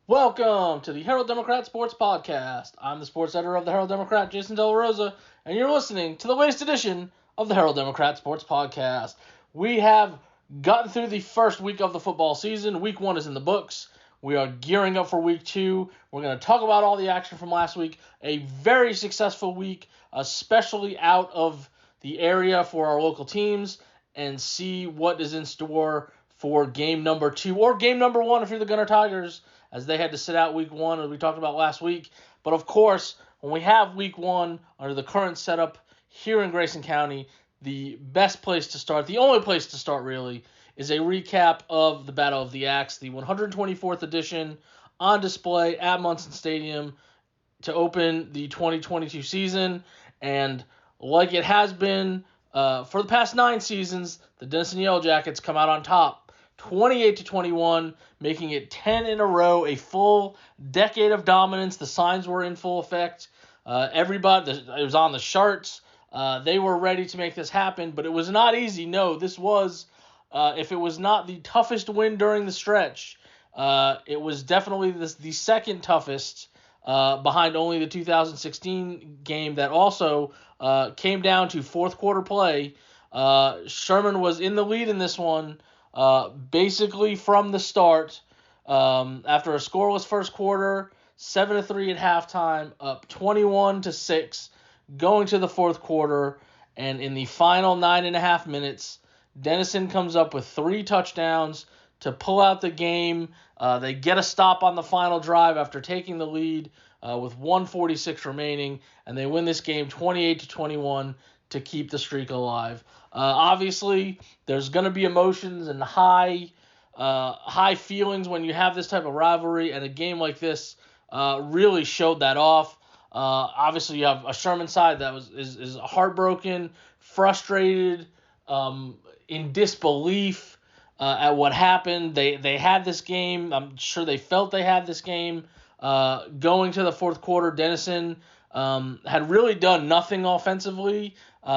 Welcome to the Herald Democrat Sports Podcast. I'm the sports editor of the Herald Democrat, Jason De La Rosa, and you're listening to the latest edition of the Herald Democrat Sports Podcast. We have gotten through the first week of the football season. Week 1 is in the books. We are gearing up for week 2. We're going to talk about all the action from last week. A very successful week, especially out of the area for our local teams, and see what is in store for game number 2 or game number 1 if you're the Gunner Tigers, as they had to sit out week 1, as we talked about last week. But of course, when we have week 1 under the current setup here in Grayson County, the best place to start, the only place to start really, is a recap of the Battle of the Axe, the 124th edition, on display at Munson Stadium to open the 2022 season. And like it has been for the past 9 seasons, the Denison Yellow Jackets come out on top, 28-21, making it 10 in a row, a full decade of dominance. The signs were in full effect. Everybody, it was on the charts. They were ready to make this happen, but it was not easy. No, this was, if it was not the toughest win during the stretch, it was definitely the second toughest, behind only the 2016 game that also came down to fourth quarter play. Sherman was in the lead in this one, basically from the start, after a scoreless first quarter, 7-3 at halftime, up 21-6, going to the fourth quarter, and in the final 9.5 minutes, Denison comes up with 3 touchdowns to pull out the game. They get a stop on the final drive after taking the lead with 1:46 remaining, and they win this game 28-21 to keep the streak alive. Obviously, there's going to be emotions and high feelings when you have this type of rivalry, and a game like this really showed that off. Obviously, you have a Sherman side that is heartbroken, frustrated, in disbelief at what happened. They had this game. I'm sure they felt they had this game. Going to the fourth quarter, Denison had really done nothing offensively.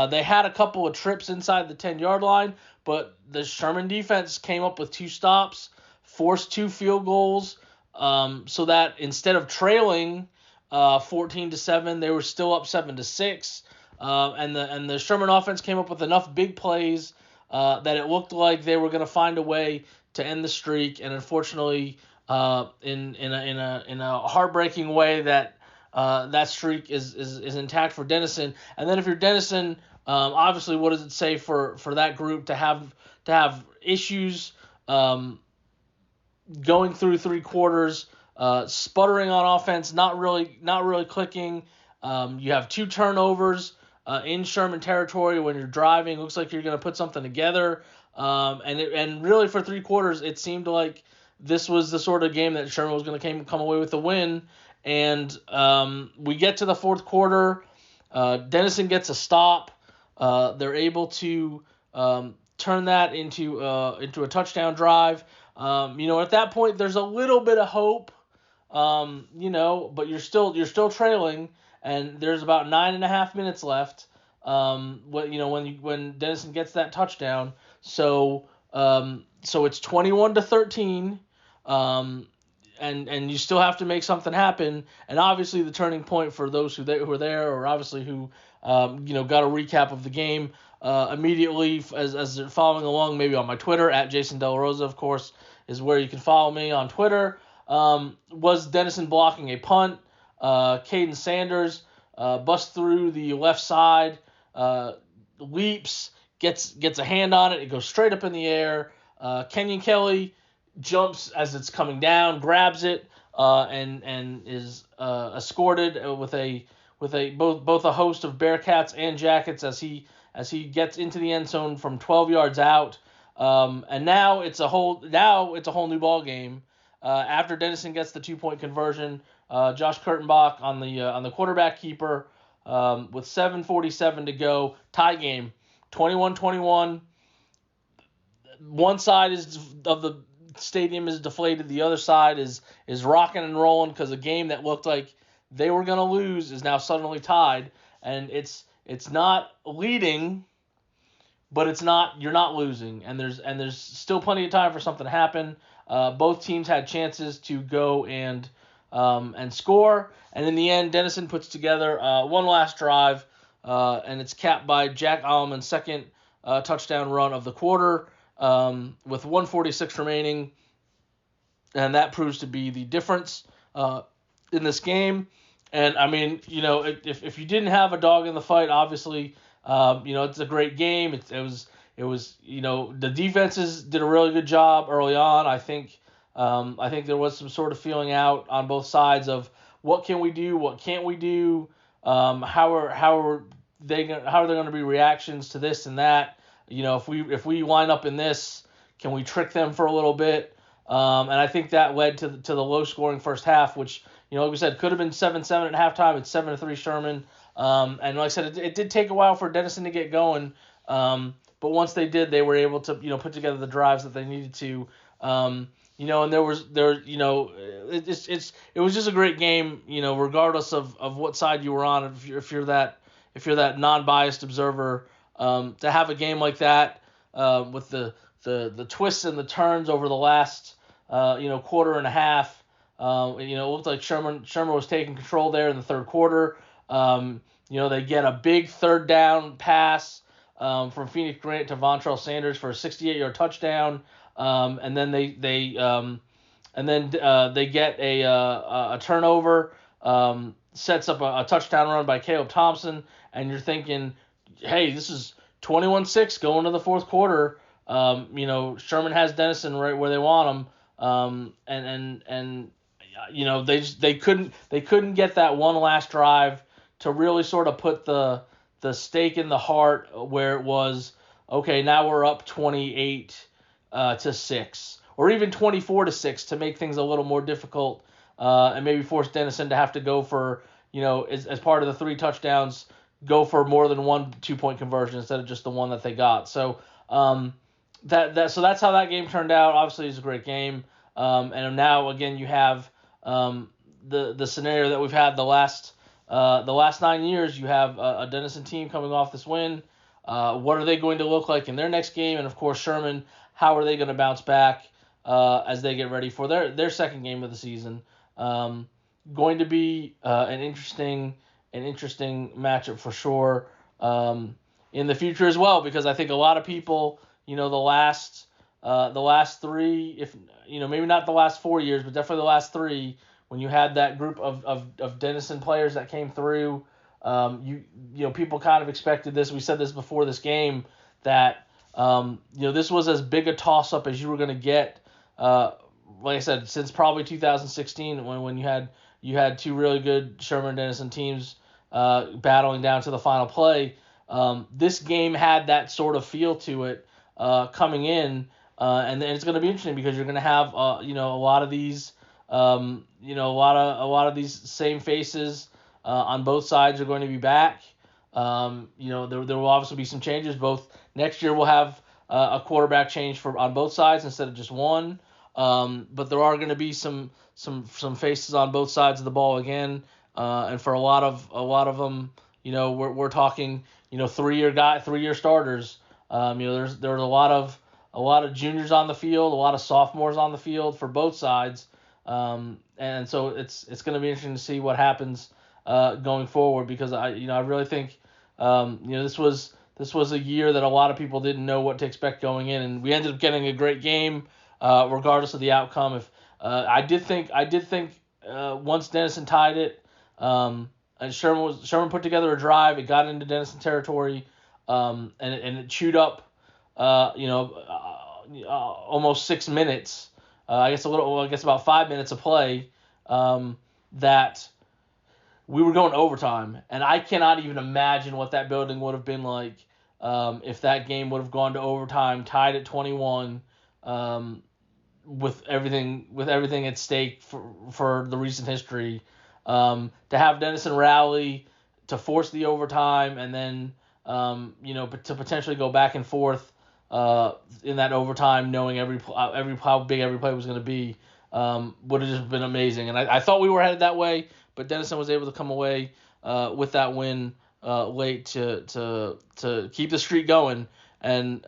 They had a couple of trips inside the 10-yard line, but the Sherman defense came up with 2 stops, forced 2 field goals, so that instead of trailing 14-7, they were still up 7-6. And the Sherman offense came up with enough big plays that it looked like they were going to find a way to end the streak. And unfortunately, in a heartbreaking way, that streak is intact for Denison. And then if you're Denison, obviously, what does it say for that group to have issues going through 3 quarters, sputtering on offense, not really clicking. You have 2 turnovers in Sherman territory when you're driving. It looks like you're going to put something together. And really for 3 quarters, it seemed like this was the sort of game that Sherman was going to come away with a win. And we get to the fourth quarter. Denison gets a stop. They're able to turn that into a touchdown drive. At that point, there's a little bit of hope. But you're still trailing, and there's about 9.5 minutes left. When Denison gets that touchdown, so it's 21-13. And you still have to make something happen. And obviously the turning point for those who were there, or obviously who got a recap of the game immediately as they're following along, maybe on my Twitter, at Jason De La Rosa, of course, is where you can follow me on Twitter, was Denison blocking a punt. Caden Saunders busts through the left side, leaps, gets a hand on it. It goes straight up in the air. Kenyon Kelly jumps as it's coming down, grabs it, and is escorted with both a host of Bearcats and Jackets as he gets into the end zone from 12 yards out. And now it's a whole new ball game. After Denison gets the 2-point conversion, Josh Kurtenbach on the quarterback keeper, with 7:47 to go, tie game, 21-21. One side of the stadium is deflated. The other side is rocking and rolling because a game that looked like they were going to lose is now suddenly tied, and it's not leading but you're not losing, and there's still plenty of time for something to happen. Both teams had chances to go and score, and in the end, Denison puts together one last drive, and it's capped by Jack Alleman's second touchdown run of the quarter, with 1:46 remaining, and that proves to be the difference in this game. And I mean, if you didn't have a dog in the fight, obviously, it's a great game. It was the defenses did a really good job early on. I think there was some sort of feeling out on both sides of what can we do, what can't we do, how are there going to be reactions to this and that. If we line up in this, can we trick them for a little bit? And I think that led to the low scoring first half, which like we said could have been 7-7 at halftime. It's 7-3 Sherman. And like I said, it did take a while for Denison to get going. But once they did, they were able to put together the drives that they needed to. And it was just a great game. Regardless of what side you were on, if you're that non-biased observer, to have a game like that with the twists and the turns over the last quarter and a half. It looked like Sherman was taking control there in the third quarter. They get a big third down pass from Phoenix Grant to Vontrell Saunders for a 68-yard touchdown, and then they get a turnover, sets up a touchdown run by Caleb Thompson, and you're thinking, hey, this is 21-6 going to the fourth quarter. Sherman has Denison right where they want them, and they couldn't get that one last drive to really sort of put the stake in the heart where it was, okay, now we're up 28-6 or even 24-6 to make things a little more difficult, and maybe force Denison to have to go for, as part of the 3 touchdowns, go for more than one 2-point conversion instead of just the one that they got. So so that's how that game turned out. Obviously, it's a great game, and now again you have the scenario that we've had the last 9 years. You have a Denison team coming off this win. What are they going to look like in their next game? And of course, Sherman, how are they going to bounce back as they get ready for their second game of the season? Going to be an interesting matchup for sure in the future as well, because I think a lot of people, the last 3, if maybe not the last 4 years, but definitely the last 3, when you had that group of Denison players that came through, people kind of expected this. We said this before this game that this was as big a toss up as you were going to get. Like I said, since probably 2016 when you had 2 really good Sherman Denison teams battling down to the final play. This game had that sort of feel to it coming in, and it's going to be interesting because you're going to have a lot of these a lot of these same faces on both sides are going to be back. There will obviously be some changes. Both next year we'll have a quarterback change on both sides instead of just one. But there are going to be some faces on both sides of the ball again. And for a lot of them, we're talking 3-year starters. There's a lot of juniors on the field, a lot of sophomores on the field for both sides. And so it's going to be interesting to see what happens going forward, because I really think this was a year that a lot of people didn't know what to expect going in, and we ended up getting a great game regardless of the outcome. If I did think once Denison tied it, and Sherman put together a drive, it got into Denison territory, and it chewed up almost 6 minutes. I guess about 5 minutes of play, that we were going to overtime, and I cannot even imagine what that building would have been like if that game would have gone to overtime, tied at 21, with everything at stake for the recent history. To have Denison rally, to force the overtime, and then to potentially go back and forth in that overtime, knowing how big every play was going to be, would have just been amazing. And I thought we were headed that way, but Denison was able to come away with that win late to keep the streak going. and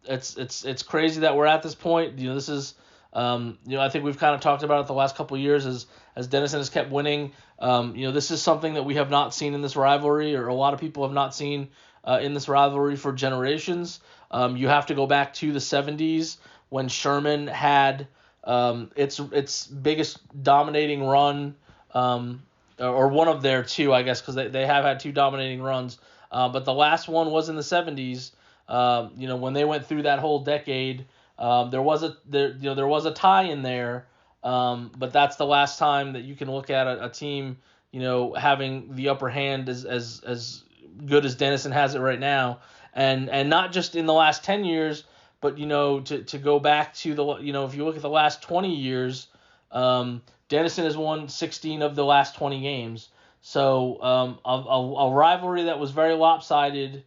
it's crazy that we're at this point. This is I think we've kind of talked about it the last couple of years as Denison has kept winning. This is something that we have not seen in this rivalry, or a lot of people have not seen in this rivalry for generations. You have to go back to the 70s when Sherman had its biggest dominating run, or one of their two, I guess, because they have had two dominating runs. But the last one was in the 70s. When they went through that whole decade, there was a tie in there. But that's the last time that you can look at a team, having the upper hand as good as Denison has it right now, and not just in the last 10 years, but to go back to if you look at the last 20 years, Denison has won 16 of the last 20 games. So a rivalry that was very lopsided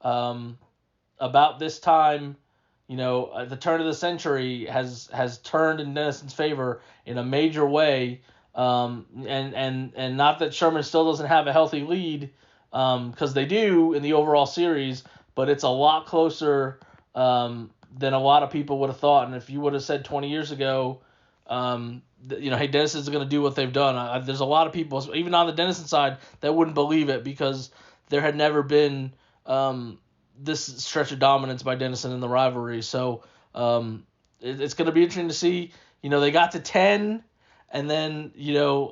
about this time, at the turn of the century, has turned in Denison's favor in a major way. And not that Sherman still doesn't have a healthy lead, because they do in the overall series, but it's a lot closer than a lot of people would have thought. And if you would have said 20 years ago, hey, Denison's going to do what they've done, there's a lot of people, even on the Denison side, that wouldn't believe it, because there had never been this stretch of dominance by Denison in the rivalry. So it's going to be interesting to see. They got to 10, and then,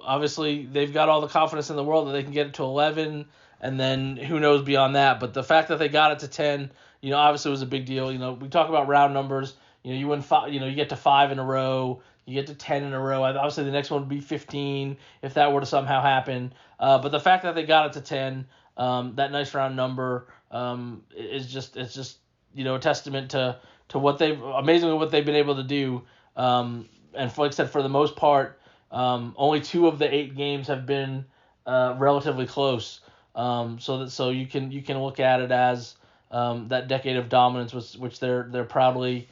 obviously they've got all the confidence in the world that they can get it to 11, and then who knows beyond that. But the fact that they got it to 10, obviously was a big deal. We talk about round numbers. You win 5, you get to 5 in a row, you get to 10 in a row. Obviously the next one would be 15 if that were to somehow happen. But the fact that they got it to 10, that nice round number, is just a testament to what they've been able to do. And like I said, for the most part, only 2 of the 8 games have been relatively close. So you can look at it as that decade of dominance, which they're proudly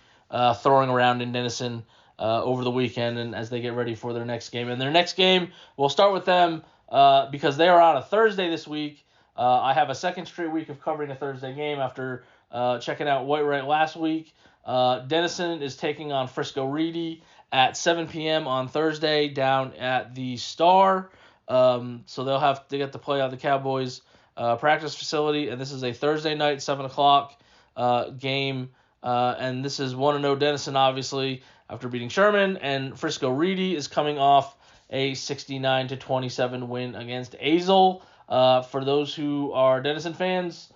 throwing around in Denison over the weekend, and as they get ready for their next game. And their next game, we'll start with them because they are on a Thursday this week. I have a second straight week of covering a Thursday game after checking out Whitewright last week. Denison is taking on Frisco Reedy at 7 p.m. on Thursday down at the Star. So they get to play on the Cowboys practice facility, and this is a Thursday night 7 o'clock game. And this is 1-0 Denison, obviously, after beating Sherman, and Frisco Reedy is coming off a 69-27 win against Azle. For those who are Denison fans,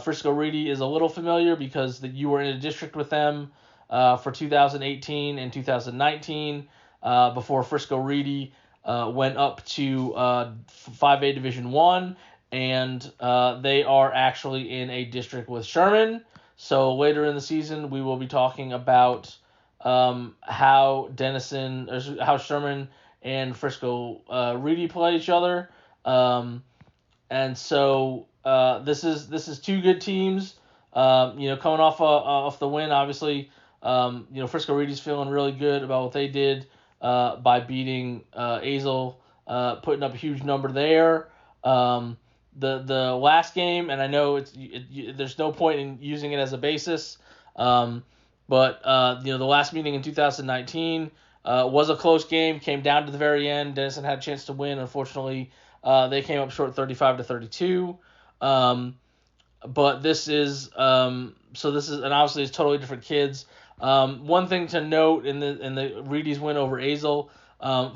Frisco Reedy is a little familiar because you were in a district with them for 2018 and 2019 before Frisco Reedy went up to 5A Division I, and they are actually in a district with Sherman. So later in the season, we will be talking about how Sherman and Frisco Reedy play each other. And so this is 2 good teams. Coming off the win, obviously, Frisco Reedy's feeling really good about what they did by beating Azle, putting up a huge number there. The last game, and I know there's no point in using it as a basis, but the last meeting in 2019 was a close game, came down to the very end. Denison had a chance to win. Unfortunately, they came up short 35-32. But this is and obviously it's totally different kids. One thing to note in the Reedy's win over Azle,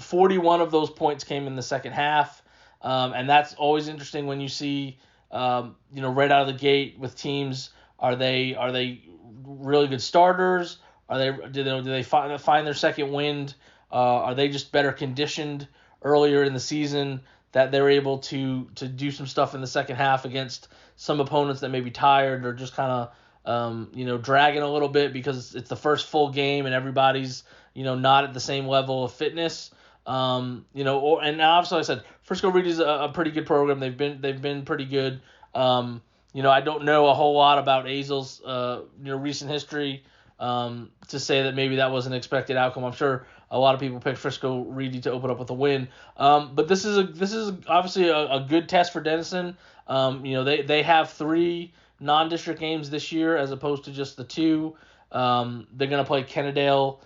41 of those points came in the second half. And that's always interesting when you see, right out of the gate with teams. Are they really good starters? Do they find their second wind? Are they just better conditioned earlier in the season that they're able to do some stuff in the second half against some opponents that may be tired or just kind of dragging a little bit because it's the first full game and everybody's not at the same level of fitness. And obviously like I said, Frisco Reedy's a pretty good program. They've been pretty good. I don't know a whole lot about Azle's recent history to say that maybe that was an expected outcome. I'm sure a lot of people picked Frisco Reedy to open up with a win. But this is obviously a good test for Denison. They have 3 non-district games this year as opposed to just the 2. They're going to play Kennedale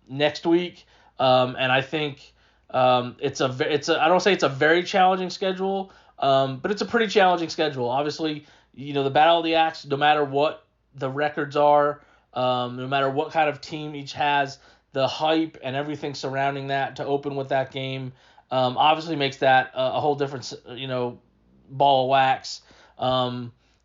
next week, and I think it's a I don't say it's a very challenging schedule, but it's a pretty challenging schedule. Obviously, the Battle of the Axe, no matter what the records are, no matter what kind of team each has, the hype and everything surrounding that to open with that game obviously makes that a whole different ball of wax.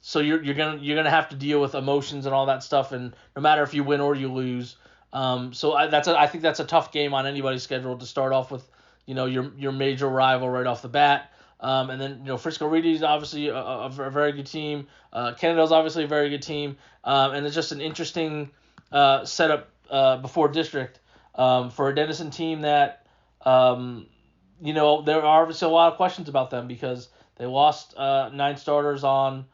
So you're gonna have to deal with emotions and all that stuff, and no matter if you win or you lose. I think that's a tough game on anybody's schedule to start off with, your major rival right off the bat. And then, Frisco Reedy is obviously a very good team. Kennedale's obviously a very good team. And it's just an interesting setup before district for a Denison team that, there are obviously a lot of questions about them because they lost 9 starters on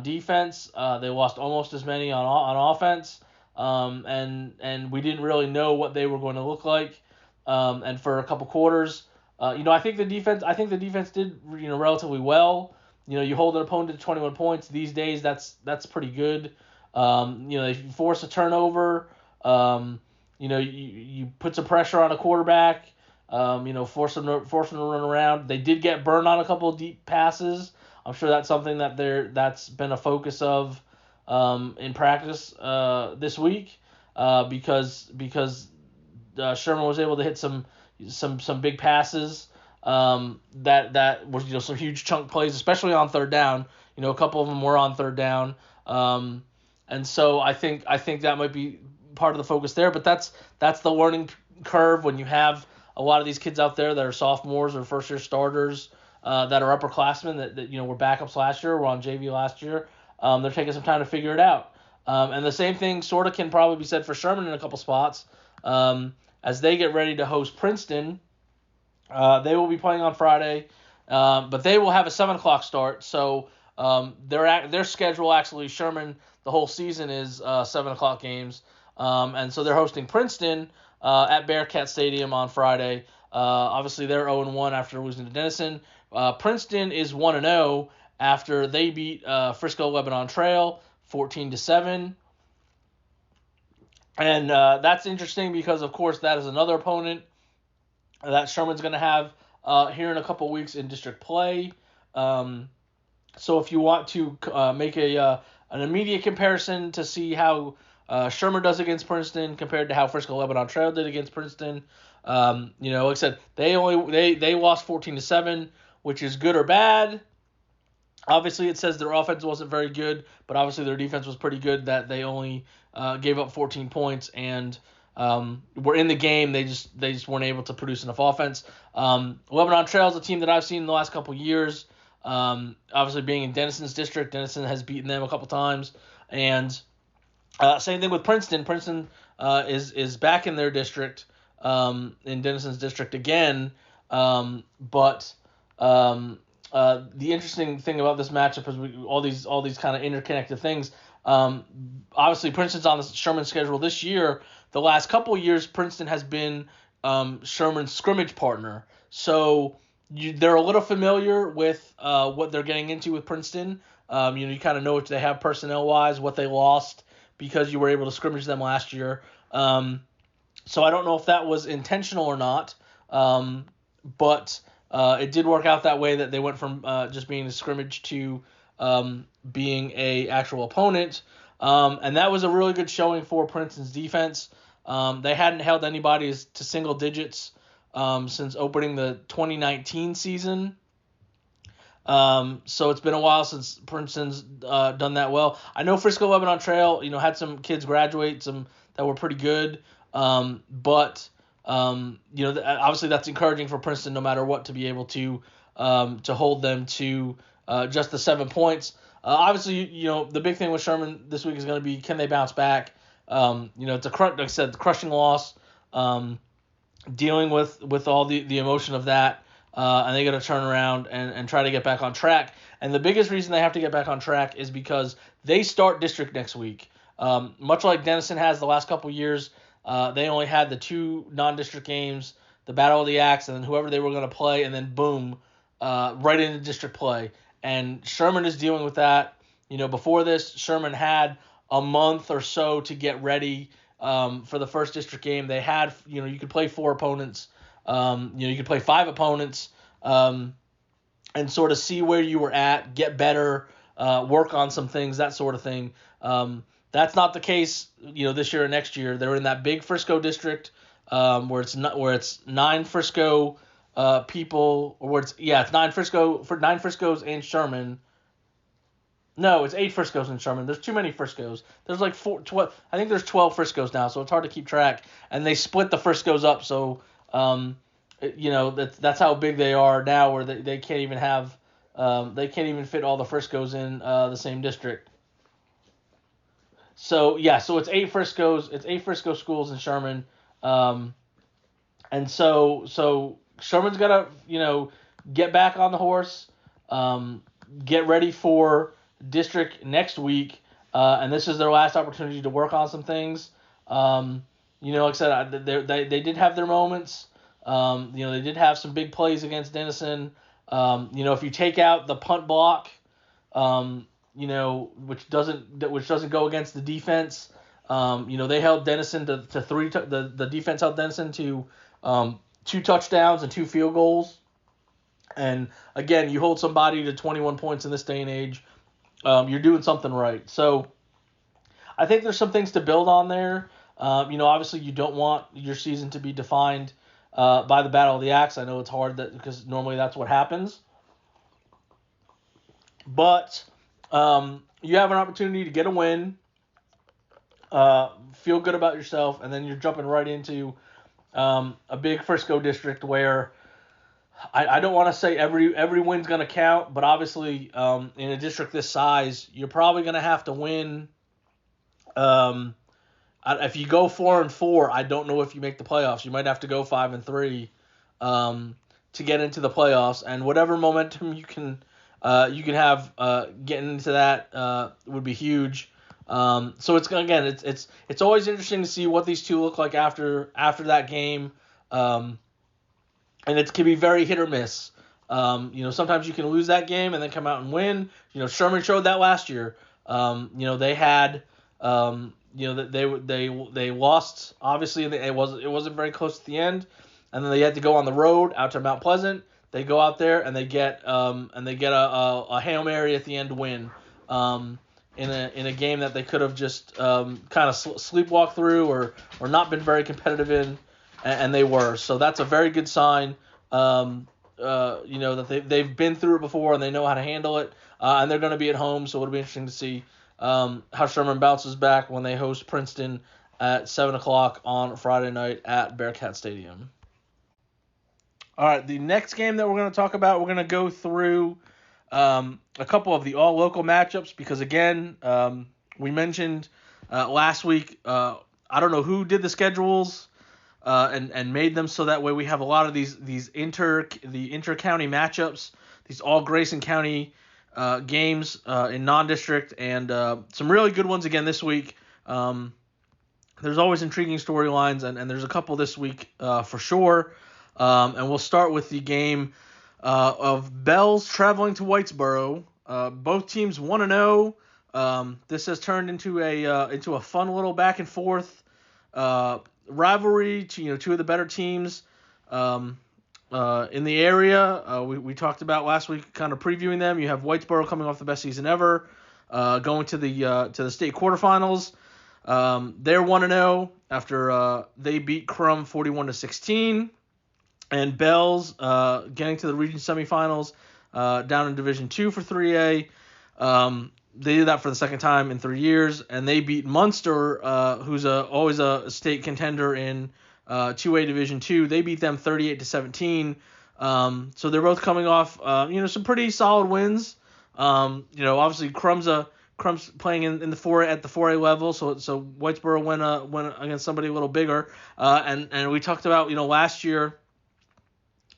defense. They lost almost as many on offense. And we didn't really know what they were going to look like. And for a couple quarters, I think the defense did, relatively well. You hold an opponent to 21 points these days. That's pretty good. If you force a turnover, you put some pressure on a quarterback. Force them to run around. They did get burned on a couple of deep passes. I'm sure that's something that's been a focus of in practice this week because Sherman was able to hit some big passes that were some huge chunk plays, especially on third down. A couple of them were on third down, and so I think that might be part of the focus there. But that's the learning curve when you have a lot of these kids out there that are sophomores or first year starters that are upperclassmen that were backups last year, were on JV last year. They're taking some time to figure it out. And the same thing sort of can probably be said for Sherman in a couple spots. As they get ready to host Princeton, they will be playing on Friday, but they will have a 7 o'clock start. So their schedule, actually, Sherman, the whole season is 7 o'clock games. And so they're hosting Princeton at Bearcat Stadium on Friday. Obviously, they're 0-1 after losing to Denison. Princeton is 1-0 after they beat Frisco Lebanon Trail 14-7. And that's interesting because, of course, that is another opponent that Sherman's going to have here in a couple weeks in district play. So if you want to make an immediate comparison to see how Sherman does against Princeton compared to how Frisco Lebanon Trail did against Princeton, like I said, they lost 14-7, which is good or bad. Obviously, it says their offense wasn't very good, but obviously their defense was pretty good that they only gave up 14 points and were in the game. They just weren't able to produce enough offense. Lebanon Trail is a team that I've seen in the last couple years. Obviously, being in Denison's district, Denison has beaten them a couple times. And same thing with Princeton. Princeton is back in their district, in Denison's district again. But the interesting thing about this matchup is all these kind of interconnected things. Obviously, Princeton's on the Sherman schedule this year. The last couple of years, Princeton has been Sherman's scrimmage partner. So they're a little familiar with what they're getting into with Princeton. You kind of know what they have personnel-wise, what they lost because you were able to scrimmage them last year. So I don't know if that was intentional or not, but it did work out that way that they went from just being a scrimmage to being a actual opponent. And that was a really good showing for Princeton's defense. They hadn't held anybody to single digits since opening the 2019 season. So it's been a while since Princeton's done that well. I know Frisco Lebanon Trail, had some kids graduate, some that were pretty good. But obviously that's encouraging for Princeton, no matter what, to be able to hold them to just the 7 points. Obviously, the big thing with Sherman this week is going to be, can they bounce back? It's like I said, the crushing loss, dealing with all the emotion of that, and they got to turn around and try to get back on track. And the biggest reason they have to get back on track is because they start district next week. Much like Denison has the last couple years, they only had the 2 non-district games, the Battle of the Axe, and then whoever they were going to play, and then boom, right into district play. And Sherman is dealing with that. Before this, Sherman had a month or so to get ready for the first district game. They had, you could play 4 opponents. You could play 5 opponents and sort of see where you were at, get better, work on some things, that sort of thing. That's not the case, this year or next year. They're in that big Frisco district where it's 9 Frisco people, or it's 9 Friscos and Sherman. No, it's 8 Friscos and Sherman. There's too many Friscos. There's like 12. I think there's 12 Friscos now, so it's hard to keep track. And they split the Friscos up, so that's how big they are now, where they can't even have they can't even fit all the Friscos in the same district. So it's 8 Friscos. It's 8 Frisco schools in Sherman, and so Sherman's gotta get back on the horse, get ready for district next week, and this is their last opportunity to work on some things. Like I said, they did have their moments. They did have some big plays against Denison. If you take out the punt block, which doesn't go against the defense. They held Denison to 3. The defense held Denison to 2 touchdowns and 2 field goals. And again, you hold somebody to 21 points in this day and age, you're doing something right. So I think there's some things to build on there. Obviously you don't want your season to be defined by the Battle of the Axe. I know it's hard because normally that's what happens. But you have an opportunity to get a win, feel good about yourself, and then you're jumping right into a big Frisco district where I don't want to say every win's going to count, but obviously in a district this size, you're probably going to have to win. If you go 4-4, I don't know if you make the playoffs. You might have to go 5-3 to get into the playoffs, and whatever momentum you can have getting into that would be huge. So it's always interesting to see what these two look like after that game. And it can be very hit or miss. Sometimes you can lose that game and then come out and win. Sherman showed that last year. They had, they lost obviously. It wasn't very close at the end, and then they had to go on the road out to Mount Pleasant. They go out there and they get a Hail Mary at the end win. In a game that they could have just kind of sleepwalked through or not been very competitive in. And they were. So that's a very good sign, that they've been through it before and they know how to handle it. And they're going to be at home, so it'll be interesting to see how Sherman bounces back when they host Princeton at 7 o'clock on Friday night at Bearcat Stadium. All right, the next game that we're going to talk about, we're going to go through a couple of the all-local matchups because, again, we mentioned last week, I don't know who did the schedules, and made them so that way we have a lot of these inter-county matchups, these all Grayson County games in non-district, and some really good ones again this week. There's always intriguing storylines, and there's a couple this week for sure. And we'll start with the game of Bells traveling to Whitesboro. Both teams 1-0. This has turned into a fun little back and forth rivalry to two of the better teams in the area. We talked about last week, kind of previewing them. You have Whitesboro coming off the best season ever, going to the state quarterfinals. They're 1-0 after they beat Crum 41-16, and Bells getting to the region semifinals down in Division II for 3A. They did that for the second time in 3 years, and they beat Munster, who's always a state contender in 2A Division II. They beat them 38-17. So they're both coming off, some pretty solid wins. Obviously Crum's playing in the 4A at the 4A level, so Whitesboro went against somebody a little bigger. And we talked about last year.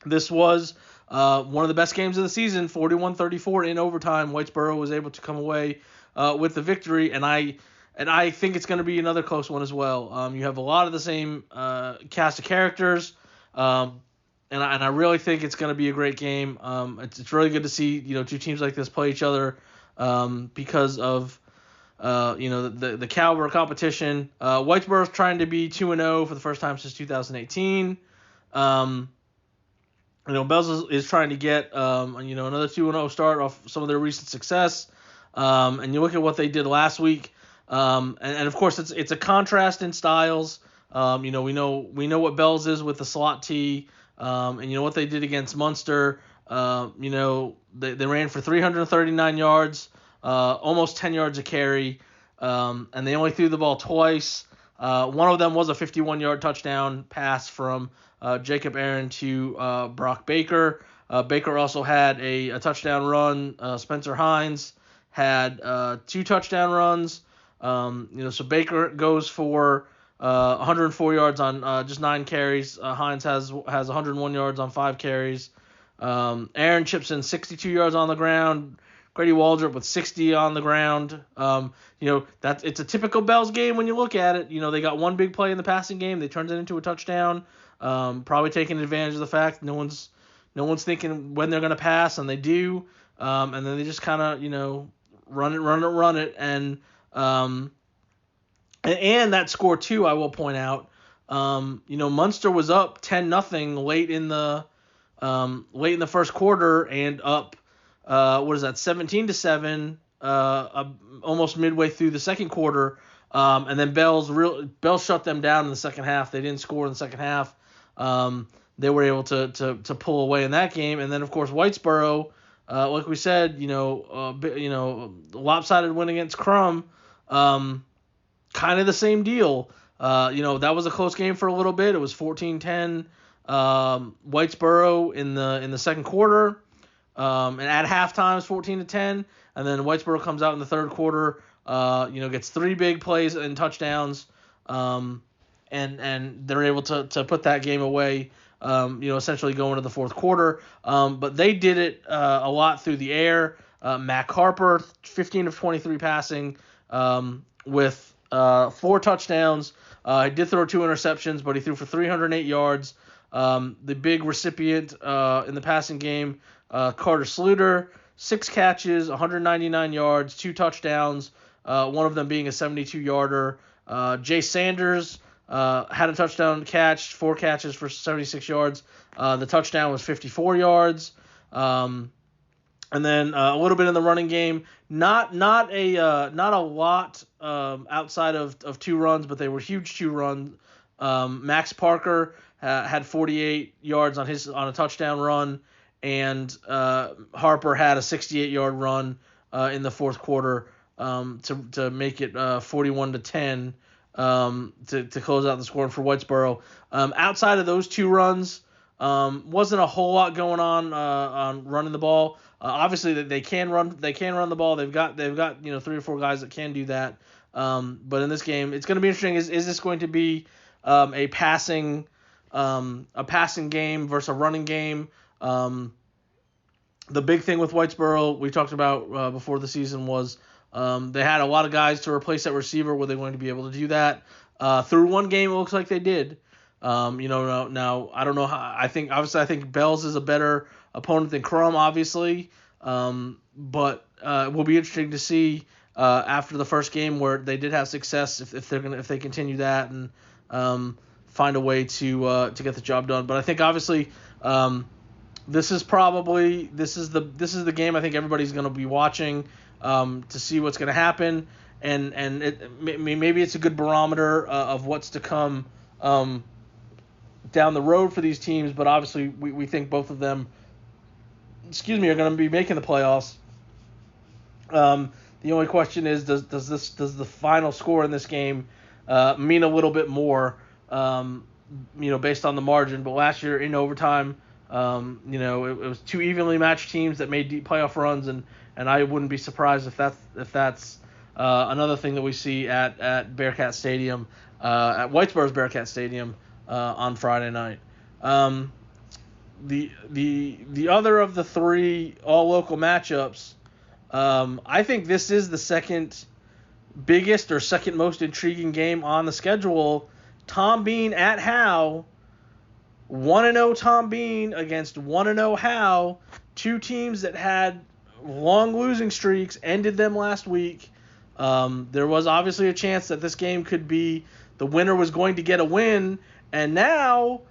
This was one of the best games of the season, 41-34 in overtime. Whitesboro was able to come away with the victory, and I think it's going to be another close one as well. You have a lot of the same cast of characters, and I really think it's going to be a great game. It's really good to see two teams like this play each other because of the caliber of competition. Whitesboro's trying to be 2-0 for the first time since 2018. Bells is trying to get another 2-0 start off some of their recent success. And you look at what they did last week. And of course it's a contrast in styles. We know what Bells is with the slot T. And what they did against Munster. They ran for 339 yards, almost 10 yards a carry. And they only threw the ball twice. One of them was a 51-yard touchdown pass from Jacob Aaron to Brock Baker. Baker also had a touchdown run. Spencer Hines had 2 touchdown runs. So Baker goes for 104 yards on just 9 carries. Hines has 101 yards on 5 carries. Aaron chips in 62 yards on the ground. Grady Waldrop with 60 on the ground. It's a typical Bells game when you look at it. They got one big play in the passing game. They turned it into a touchdown. Probably taking advantage of the fact no one's thinking when they're going to pass, and they do. And then they just kind of run it, and that score too, I will point out. Munster was up 10-0 late in the first quarter and up 17-7 almost midway through the second quarter. And then Bells shut them down in the second half. They didn't score in the second half. They were able to pull away in that game. And then of course Whitesboro, like we said, lopsided win against Crum. Kind of the same deal. That was a close game for a little bit. It was 14-10 Whitesboro in the second quarter. And at halftime it's 14-10, and then Whitesboro comes out in the third quarter, gets 3 big plays and touchdowns, and they're able to put that game away, essentially going to the fourth quarter. But they did it a lot through the air. Mac Harper, 15 of 23 passing, with 4 touchdowns. He did throw 2 interceptions, but he threw for 308 yards. The big recipient in the passing game, Carter Sluter, 6 catches, 199 yards, 2 touchdowns, one of them being a 72-yarder. Jay Saunders had a touchdown catch, 4 catches for 76 yards. The touchdown was 54 yards. And then a little bit in the running game, not a lot outside of 2 runs, but they were huge 2 runs. Max Parker had 48 yards on a touchdown run, and Harper had a 68-yard run in the fourth quarter to make it 41-10 to close out the scoring for Whitesboro. Outside of those 2 runs, wasn't a whole lot going on running the ball. Obviously they can run the ball. They've got 3 or 4 guys that can do that. But in this game, it's going to be interesting. Is this going to be a passing game versus a running game? The big thing with Whitesboro we talked about before the season was they had a lot of guys to replace that receiver. Were they going to be able to do that? Through one game, it looks like they did. Now I don't know how. I think Bells is a better opponent than Crum, obviously. But it will be interesting to see after the first game where they did have success if they continue that and find a way to get the job done. But I think obviously this is the game I think everybody's going to be watching to see what's going to happen, and maybe it's a good barometer of what's to come down the road for these teams. But obviously we think both of them are going to be making the playoffs. The only question is, does the final score in this game mean a little bit more, based on the margin? But last year in overtime, it was 2 evenly matched teams that made deep playoff runs, and I wouldn't be surprised if that's another thing that we see at Bearcat Stadium, at Whitesboro's Bearcat Stadium on Friday night. The other of the 3 all local matchups, I think this is the second biggest or second most intriguing game on the schedule. Tom Bean at Howe. 1-0 Tom Bean against 1-0 Howe. 2 teams that had long losing streaks, ended them last week. There was obviously a chance that this game could be the winner was going to get a win, and now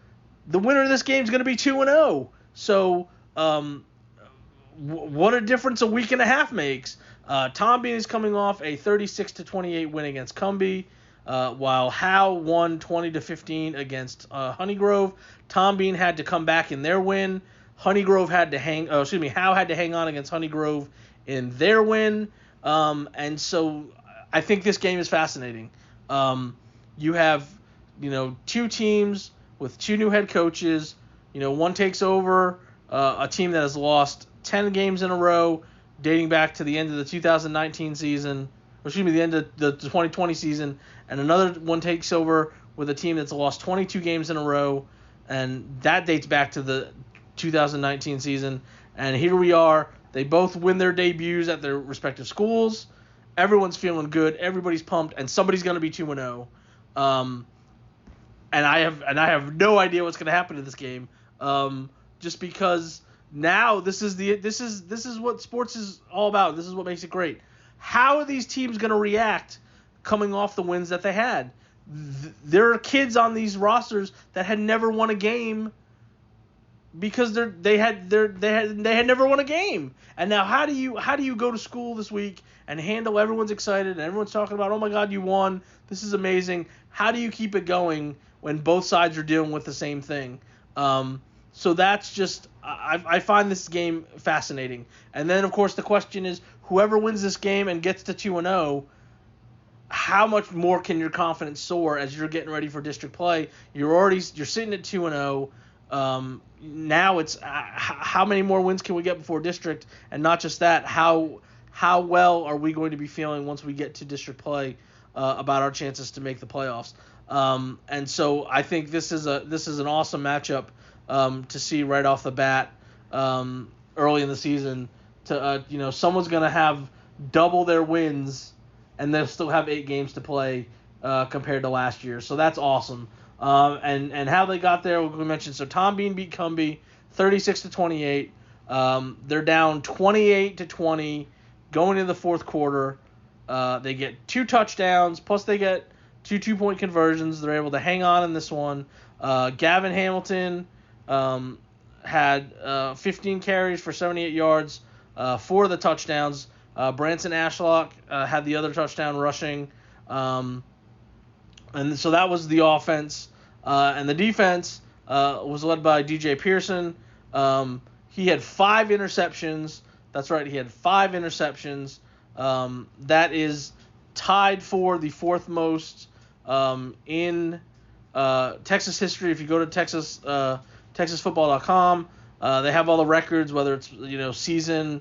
the winner of this game is going to be 2-0. So what a difference a week and a half makes. Tom Bean is coming off a 36-28 win against Cumbie, while Howe won 20-15 against Honeygrove. Tom Bean had to come back in their win. Howe had to hang on against Honeygrove in their win. And so I think this game is fascinating. You have, two teams with two new head coaches. One takes over a team that has lost 10 games in a row dating back to the end of the 2019 season, the end of the 2020 season, and another one takes over with a team that's lost 22 games in a row, and that dates back to the 2019 season. And here we are. They both win their debuts at their respective schools. Everyone's feeling good. Everybody's pumped, and somebody's going to be 2-0. And I have no idea what's going to happen in this game. Just because now this is what sports is all about. This is what makes it great. How are these teams going to react coming off the wins that they had? There are kids on these rosters that had never won a game because they had never won a game. And now how do you go to school this week and handle everyone's excited and everyone's talking about, oh my God, you won, this is amazing. How do you keep it going when both sides are dealing with the same thing? So that's just I find this game fascinating. And then of course the question is, whoever wins this game and gets to 2-0, how much more can your confidence soar as you're getting ready for district play? You're sitting at 2-0. Now it's how many more wins can we get before district, and not just that, how well are we going to be feeling once we get to district play about our chances to make the playoffs? And so I think this is an awesome matchup to see right off the bat early in the season. Someone's going to have double their wins and they'll still have 8 games to play compared to last year. So that's awesome. And how they got there, we mentioned. So Tom Bean beat Cumbie 36-28. They're down 28-20 going into the fourth quarter. They get 2 touchdowns, plus they get 2 2-point conversions. They're able to hang on in this one. Gavin Hamilton had 15 carries for 78 yards, 4 of the touchdowns. Branson Ashlock had the other touchdown rushing. And so that was the offense. And the defense was led by DJ Pearson. He had 5 interceptions. That's right, he had 5 interceptions. That is tied for the 4th most in Texas history. If you go to TexasFootball.com, they have all the records, whether it's season,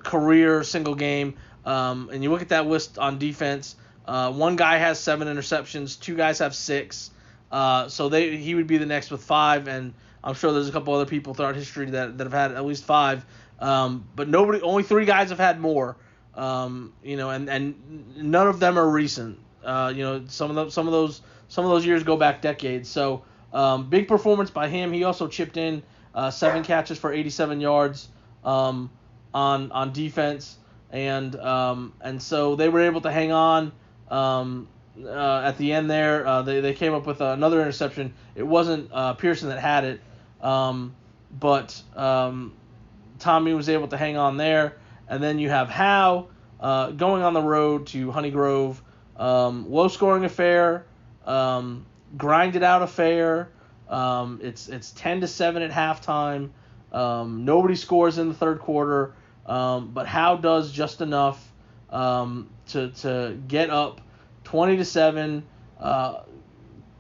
career, single game. And you look at that list on defense. One guy has 7 interceptions. 2 guys have 6. So he would be the next with 5, and I'm sure there's a couple other people throughout history that have had at least 5. But only 3 guys have had more. And none of them are recent. Some of those years go back decades. So big performance by him. He also chipped in 7 catches for 87 yards on defense, and so they were able to hang on. At the end there, they came up with another interception. It wasn't Pearson that had it, but Tommy was able to hang on there. And then you have Howe going on the road to Honeygrove. Low-scoring affair, grinded out affair. It's 10-7 at halftime. Nobody scores in the third quarter, but Howe does just enough to get up 20-7.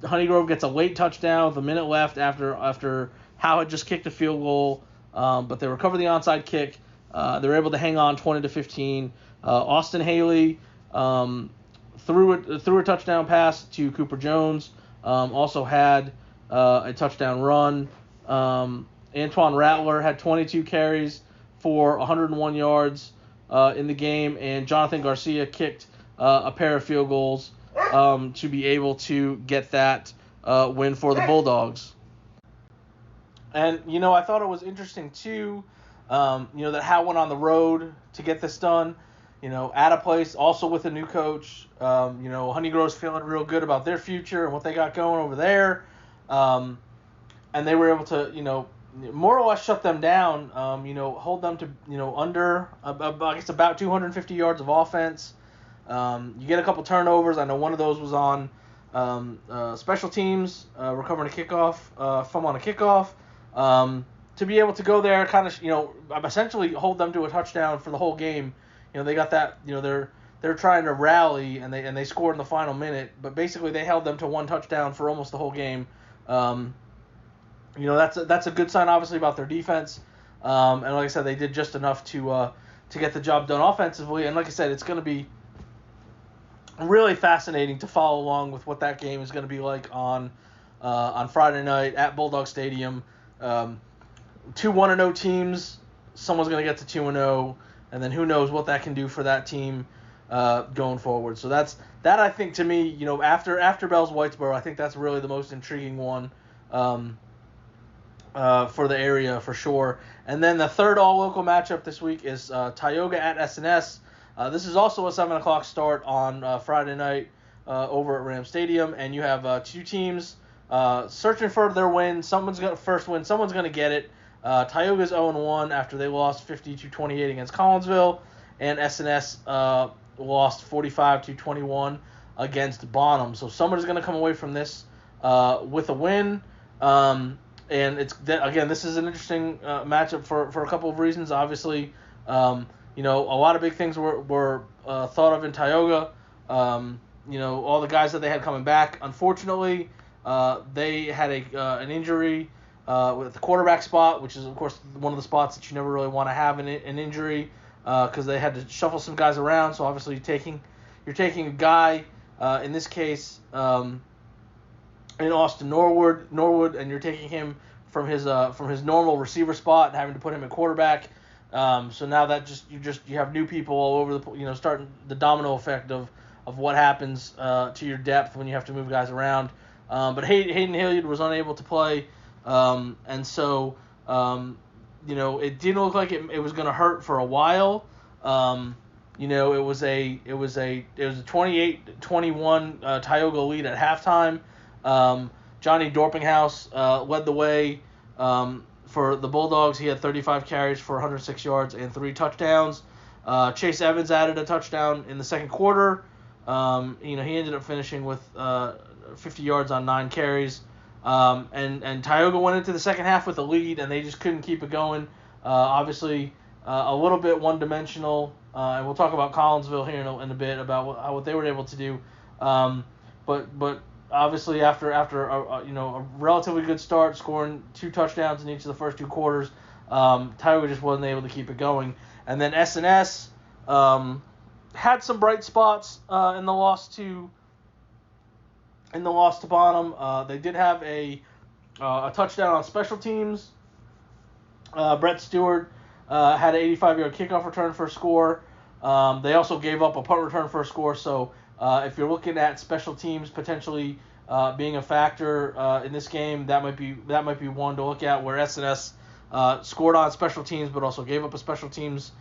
Honeygrove gets a late touchdown with a minute left after Howe had just kicked a field goal, but they recover the onside kick. They're able to hang on 20-15. Austin Haley threw a touchdown pass to Cooper Jones. Also had a touchdown run. Antoine Rattler had 22 carries for 101 yards in the game, and Jonathan Garcia kicked a pair of field goals to be able to get that win for the Bulldogs. And, I thought it was interesting, too, that Hal went on the road to get this done, at a place, also with a new coach. Honeygrove's feeling real good about their future and what they got going over there. And they were able to, more or less shut them down, hold them to, under, I guess, about 250 yards of offense. You get a couple turnovers. I know one of those was on special teams, recovering a kickoff, on a kickoff. To be able to go there, kind of, essentially hold them to a touchdown for the whole game. They got that, they're trying to rally, and they scored in the final minute, but basically they held them to one touchdown for almost the whole game. That's a good sign, obviously, about their defense. And like I said, they did just enough to get the job done offensively. And like I said, it's going to be really fascinating to follow along with what that game is going to be like on Friday night at Bulldog Stadium. 2-1-0 teams, someone's going to get to 2-0, and then who knows what that can do for that team going forward. So that I think, to me, after Bell's Whitesboro, I think that's really the most intriguing one for the area for sure. And then the third all-local matchup this week is Tioga at S&S. This is also a 7 o'clock start on Friday night over at Ram Stadium, and you have two teams searching for their win. Someone's going to first win. Someone's going to get it. Tioga's 0-1 after they lost 50-28 against Collinsville, and S&S lost 45-21 against Bonham. So somebody's going to come away from this with a win. And this is an interesting matchup for a couple of reasons. Obviously, a lot of big things were thought of in Tioga. All the guys that they had coming back. Unfortunately, they had an injury with the quarterback spot, which is, of course, one of the spots that you never really want to have an injury because they had to shuffle some guys around. So obviously you're taking a guy, in this case, in Austin Norwood, and you're taking him from his normal receiver spot and having to put him at quarterback. So now that you have new people all over starting the domino effect of what happens to your depth when you have to move guys around. But Hayden Hilliard was unable to play, and so it didn't look like it was going to hurt for a while. It was a 28-21 Tioga lead at halftime. Johnny Dorpinghouse led the way for the Bulldogs. He had 35 carries for 106 yards and 3 touchdowns. Chase Evans added a touchdown in the second quarter. He ended up finishing with 50 yards on 9 carries. And Tioga went into the second half with a lead, and they just couldn't keep it going. Obviously, a little bit one-dimensional, and we'll talk about Collinsville here in a bit about what they were able to do. But obviously, after a relatively good start, scoring 2 touchdowns in each of the first 2 quarters, Tioga just wasn't able to keep it going. And then S&S had some bright spots in the loss to Bonham. They did have a touchdown on special teams. Brett Stewart had an 85-yard kickoff return for a score. They also gave up a punt return for a score. So if you're looking at special teams potentially being a factor in this game, that might be one to look at, where S&S scored on special teams but also gave up a special teams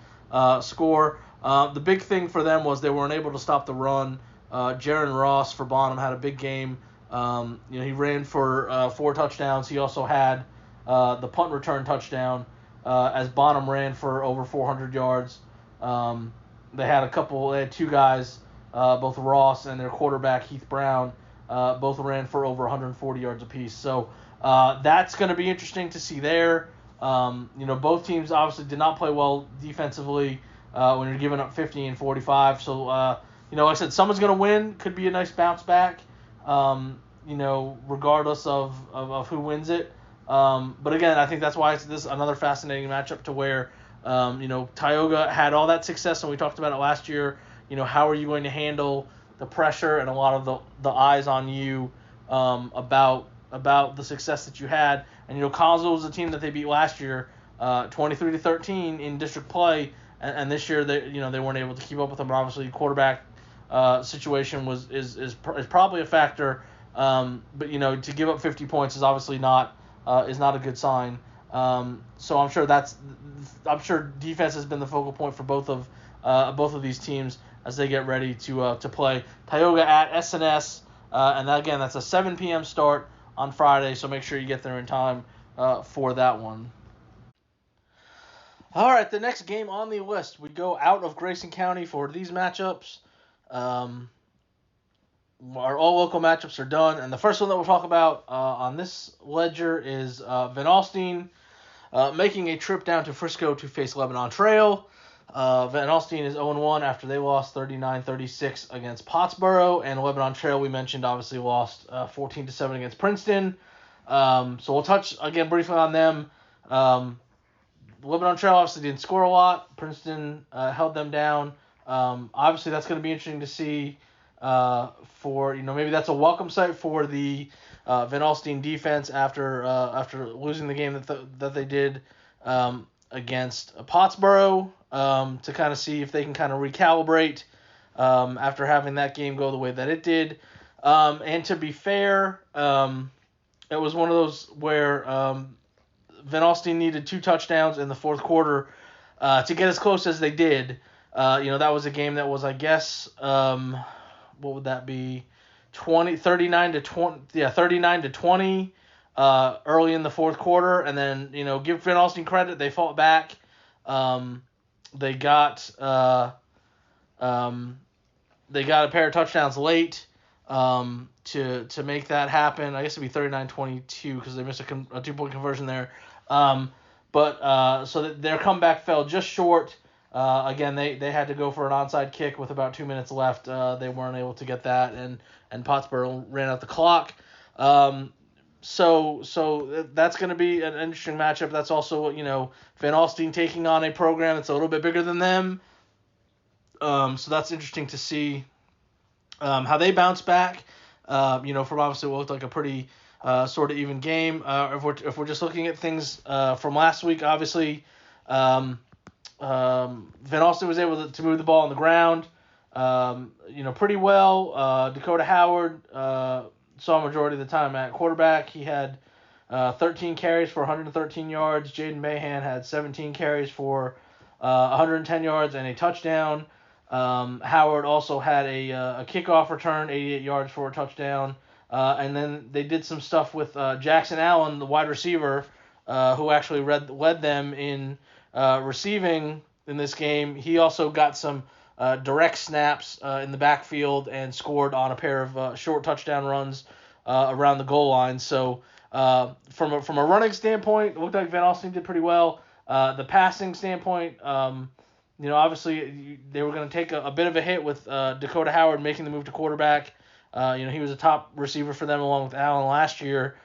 score. The big thing for them was they weren't able to stop the run. Jaron Ross for Bonham had a big game. He ran for 4 touchdowns. He also had the punt return touchdown as Bonham ran for over 400 yards. They had 2 guys, both Ross and their quarterback Heath Brown, both ran for over 140 yards apiece. So that's going to be interesting to see there. Both teams obviously did not play well defensively when you're giving up 50 and 45. So, like I said, someone's going to win. Could be a nice bounce back, regardless of who wins it. But again, I think that's why it's another fascinating matchup to where, Tioga had all that success, and we talked about it last year. How are you going to handle the pressure and a lot of the eyes on you about the success that you had. And, Collinsville was a team that they beat last year, 23-13 in district play, and this year they weren't able to keep up with them. And obviously, quarterback situation is probably a factor. But to give up 50 points is obviously not a good sign. So I'm sure defense has been the focal point for both of these teams as they get ready to play Tioga at SNS, and again that's a 7 p.m. start on Friday. So make sure you get there in time for that one. All right, the next game on the list, we go out of Grayson County for these matchups. Our all local matchups are done, and the first one that we'll talk about on this ledger is Van Alstyne making a trip down to Frisco to face Lebanon Trail. Van Alstyne is 0-1 after they lost 39-36 against Pottsboro, and Lebanon Trail, we mentioned, obviously lost 14-7 against Princeton. So we'll touch again briefly on them. Lebanon Trail obviously didn't score a lot. Princeton held them down. Obviously, that's going to be interesting to see. For maybe that's a welcome sight for the Van Alstyne defense after losing the game that they did against Pottsboro, to kind of see if they can kind of recalibrate after having that game go the way that it did. And to be fair, it was one of those where Van Alstyne needed 2 touchdowns in the fourth quarter to get as close as they did. That was a game that was, I guess, what would that be? 39 to 20 early in the fourth quarter, and then give Van Alstyne credit, they fought back. They got a pair of touchdowns late to make that happen. I guess it'd be 39-22 because they missed a 2-point conversion there. So their comeback fell just short. Again, they had to go for an onside kick with about 2 minutes left. They weren't able to get that, and Pottsboro ran out the clock. So that's going to be an interesting matchup. That's also, Van Alstyne taking on a program that's a little bit bigger than them. So that's interesting to see how they bounce back. From obviously what looked like a pretty sort of even game. If we're just looking at things from last week, obviously, Van Alstyne was able to move the ball on the ground, pretty well. Dakota Howard saw a majority of the time at quarterback. He had 13 carries for 113 yards. Jaden Mahan had 17 carries for 110 yards and a touchdown. Howard also had a kickoff return, 88 yards for a touchdown. And then they did some stuff with Jackson Allen, the wide receiver, who actually led them in receiving in this game. He also got some direct snaps in the backfield and scored on a pair of short touchdown runs around the goal line. So from a running standpoint, it looked like Van Alstyne did pretty well. The passing standpoint, obviously they were going to take a bit of a hit with Dakota Howard making the move to quarterback. He was a top receiver for them along with Allen last year.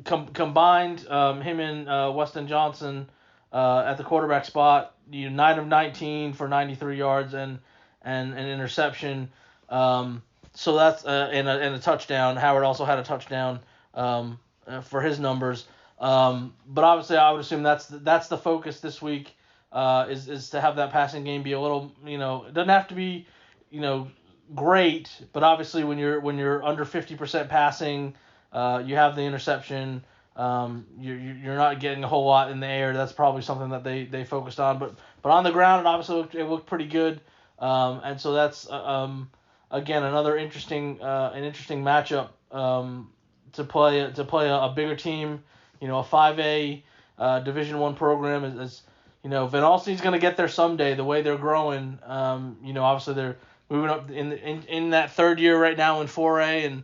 Combined, him and Weston Johnson at the quarterback spot, 9 of 19 for 93 yards and an interception. So that's and a touchdown. Howard also had a touchdown for his numbers. But obviously, I would assume that's the focus this week is to have that passing game be a little, it doesn't have to be, great, but obviously when you're under 50% passing, you have the interception. You're not getting a whole lot in the air. That's probably something that they focused on. But on the ground, it looked pretty good. And so that's again another interesting matchup to play a bigger team. A 5A Division I program is Van Alstyne's going to get there someday. The way they're growing, obviously they're moving up in that third year right now in 4A, and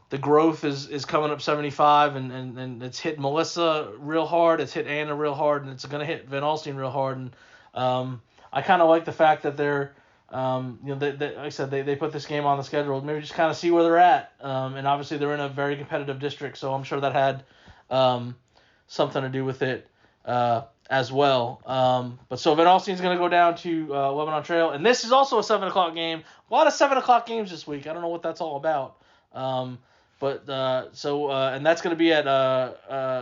the growth is coming up 75, and it's hit Melissa real hard, it's hit Anna real hard, and it's going to hit Van Alstyne real hard. And I kind of like the fact that they're, like I said, they put this game on the schedule, maybe just kind of see where they're at. And obviously they're in a very competitive district, so I'm sure that had something to do with it as well. But so Van Alstyne's going to go down to Lebanon Trail, and this is also a 7 o'clock game. A lot of 7 o'clock games this week. I don't know what that's all about. And that's going to be at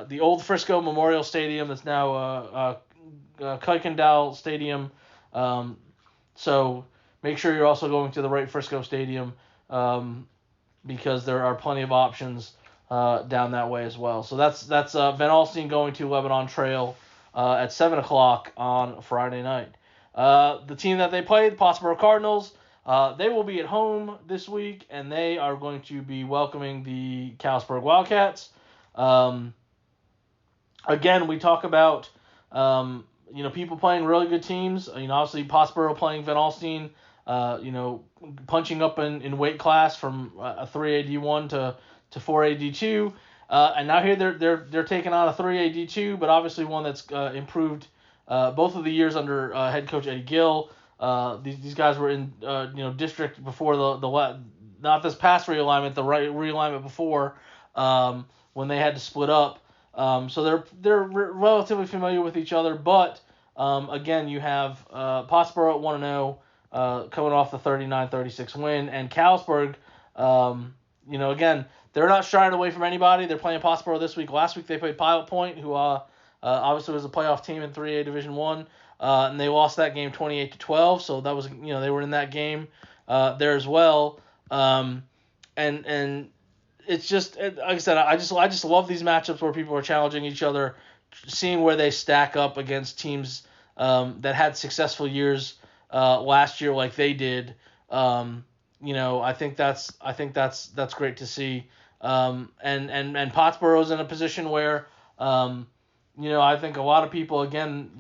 the old Frisco Memorial Stadium. That's now Kuykendall Stadium. So make sure you're also going to the right Frisco Stadium because there are plenty of options down that way as well. So that's Van Alstyne going to Lebanon Trail at 7 o'clock on Friday night. The team that they played, the Pottsboro Cardinals, they will be at home this week, and they are going to be welcoming the Callisburg Wildcats. Again, we talk about people playing really good teams. Obviously Pottsboro playing Van Alstyne, punching up in weight class from a 3AD1 to 4AD2. And now here they're taking on a 3AD2, but obviously one that's improved both of the years under head coach Eddie Gill. These guys were in district before the not this past realignment, the right realignment before when they had to split up. So they're relatively familiar with each other, but again, you have Pottsboro at 1-0, coming off the 39-36 win, and Callisburg, again, they're not shying away from anybody. They're playing Pottsboro this week. Last week they played Pilot Point, who obviously was a playoff team in 3A Division 1, and they lost that game 28-12. So that was they were in that game there as well, and it's just like I said, I just love these matchups where people are challenging each other, seeing where they stack up against teams that had successful years last year like they did. I think that's great to see. And Pottsboro's in a position where I think a lot of people again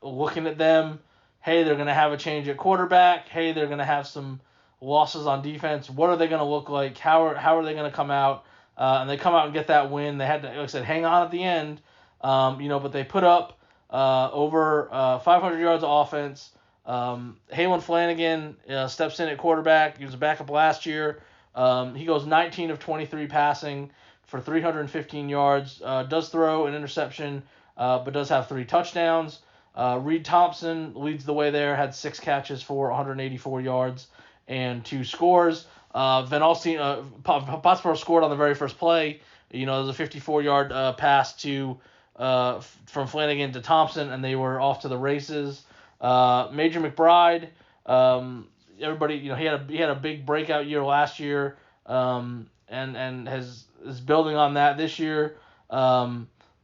looking at them, hey, they're gonna have a change at quarterback, hey, they're gonna have some losses on defense. What are they going to look like? How are they going to come out? And they come out and get that win. They had to, like I said, hang on at the end. But they put up over 500 yards of offense. Halen Flanagan steps in at quarterback. He was a backup last year. He goes 19 of 23 passing for 315 yards. Does throw an interception, but does have 3 touchdowns. Reed Thompson leads the way there. Had 6 catches for 184 yards. And 2 scores. Van Alstyne, Pottsboro scored on the very first play. There was a 54-yard pass from Flanagan to Thompson, and they were off to the races. Major Mcbride, everybody, he had a big breakout year last year, and is building on that this year.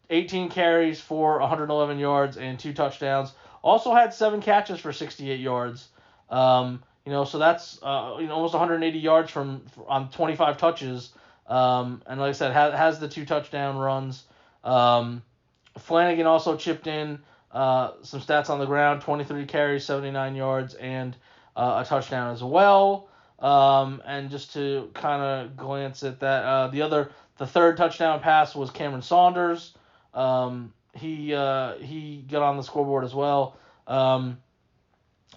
18 carries for 111 yards and 2 touchdowns. Also had 7 catches for 68 yards. So that's almost 180 yards on 25 touches. And like I said, has the 2 touchdown runs. Flanagan also chipped in some stats on the ground: 23 carries, 79 yards, and a touchdown as well. And just to kind of glance at that, the third touchdown pass was Cameron Saunders. He got on the scoreboard as well.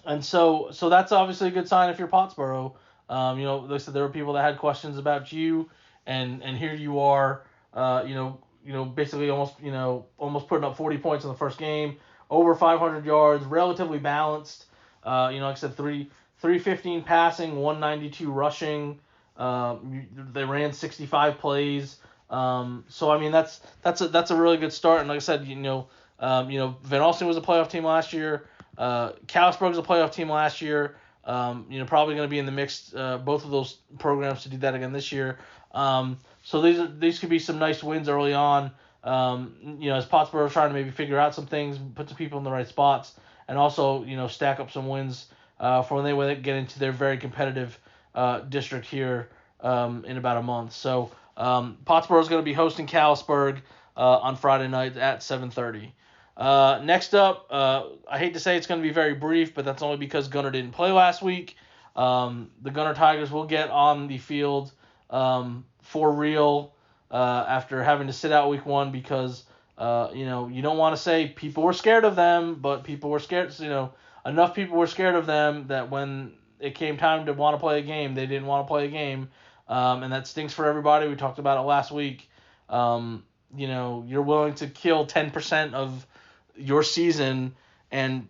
And so that's obviously a good sign if you're Pottsboro. Like I said, there were people that had questions about you, and here you are, basically almost putting up 40 points in the first game, over 500 yards, relatively balanced. Like I said, 315 passing, 192 rushing. They ran 65 plays. So I mean that's a really good start. And like I said, Van Alstyne was a playoff team last year. Callisburg was a playoff team last year. Probably going to be in the mix, both of those programs to do that again this year. So these could be some nice wins early on. As Pottsboro is trying to maybe figure out some things, put some people in the right spots, and also stack up some wins for when they get into their very competitive district here in about a month. So Pottsboro is going to be hosting Callisburg on Friday night at 7:30. Next up, I hate to say it's going to be very brief, but that's only because Gunner didn't play last week. The Gunner Tigers will get on the field for real after having to sit out week 1 because, you don't want to say people were scared of them, but people were scared, enough people were scared of them that when it came time to want to play a game, they didn't want to play a game. And that stinks for everybody. We talked about it last week. You're willing to kill 10% of your season and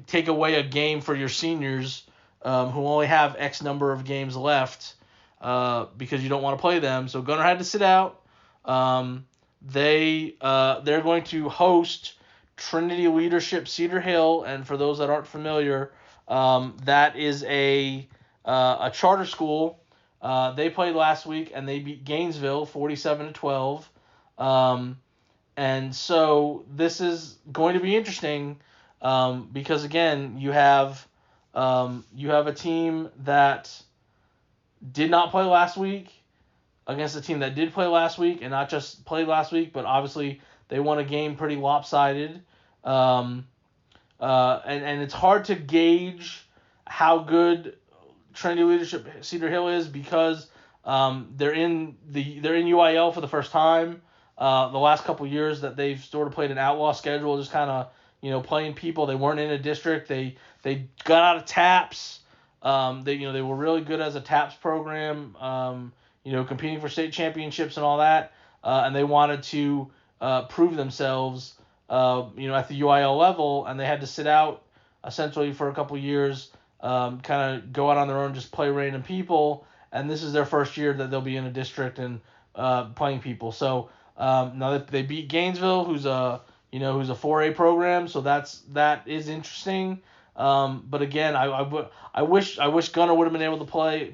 take away a game for your seniors who only have X number of games left because you don't want to play them. So Gunner had to sit out. They're going to host Trinity Leadership Cedar Hill, and for those that aren't familiar, that is a charter school They played last week and they beat Gainesville 47-12. And so this is going to be interesting because again you have a team that did not play last week against a team that did play last week, and not just played last week, but obviously they won a game pretty lopsided. And it's hard to gauge how good Trinity Leadership Cedar Hill is because they're in UIL for the first time. The last couple years that they've sort of played an outlaw schedule, just kind of playing people. They weren't in a district. They got out of TAPS. They were really good as a TAPS program. Competing for state championships and all that. And they wanted to prove themselves. At the UIL level, and they had to sit out essentially for a couple years, kind of go out on their own, just play random people. And this is their first year that they'll be in a district and playing people. So now they beat Gainesville, who's a 4A program. So that is interesting. But again, I wish Gunner would have been able to